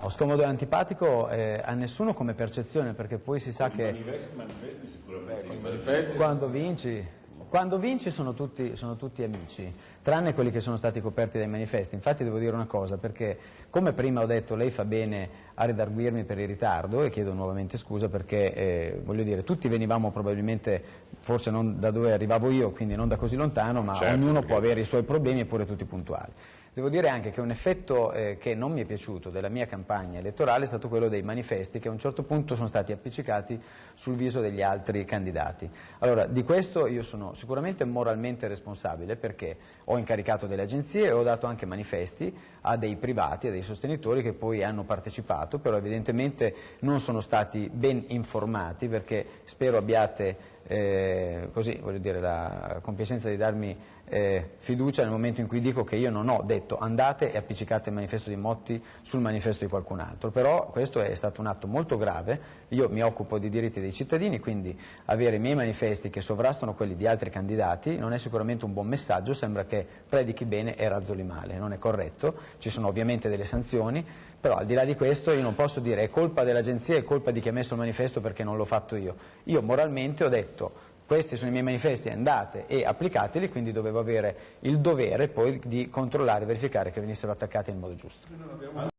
No, scomodo e antipatico a nessuno come percezione, perché poi si sa che manifesti sicuramente. quando vinci sono tutti amici, tranne quelli che sono stati coperti dai manifesti. Infatti devo dire una cosa, perché come prima ho detto, lei fa bene a redarguirmi per il ritardo, e chiedo nuovamente scusa perché voglio dire, tutti venivamo probabilmente, forse non da dove arrivavo io, quindi non da così lontano, ma certo, ognuno può avere i suoi problemi, eppure tutti puntuali. Devo dire anche che un effetto che non mi è piaciuto della mia campagna elettorale è stato quello dei manifesti che a un certo punto sono stati appiccicati sul viso degli altri candidati. Allora, di questo io sono sicuramente moralmente responsabile, perché ho incaricato delle agenzie e ho dato anche manifesti a dei privati, a dei sostenitori che poi hanno partecipato, però evidentemente non sono stati ben informati, perché spero abbiate così, voglio dire, la compiacenza di darmi fiducia nel momento in cui dico che io non ho detto andate e appiccicate il manifesto di Motti sul manifesto di qualcun altro, però questo è stato un atto molto grave. Io mi occupo di diritti dei cittadini, quindi avere i miei manifesti che sovrastano quelli di altri candidati non è sicuramente un buon messaggio, sembra che predichi bene e razzoli male, non è corretto, ci sono ovviamente delle sanzioni, però al di là di questo io non posso dire è colpa dell'agenzia, è colpa di chi ha messo il manifesto perché non l'ho fatto io. Io moralmente ho detto questi sono i miei manifesti, andate e applicateli, quindi dovevo avere il dovere poi di controllare e verificare che venissero attaccati nel modo giusto.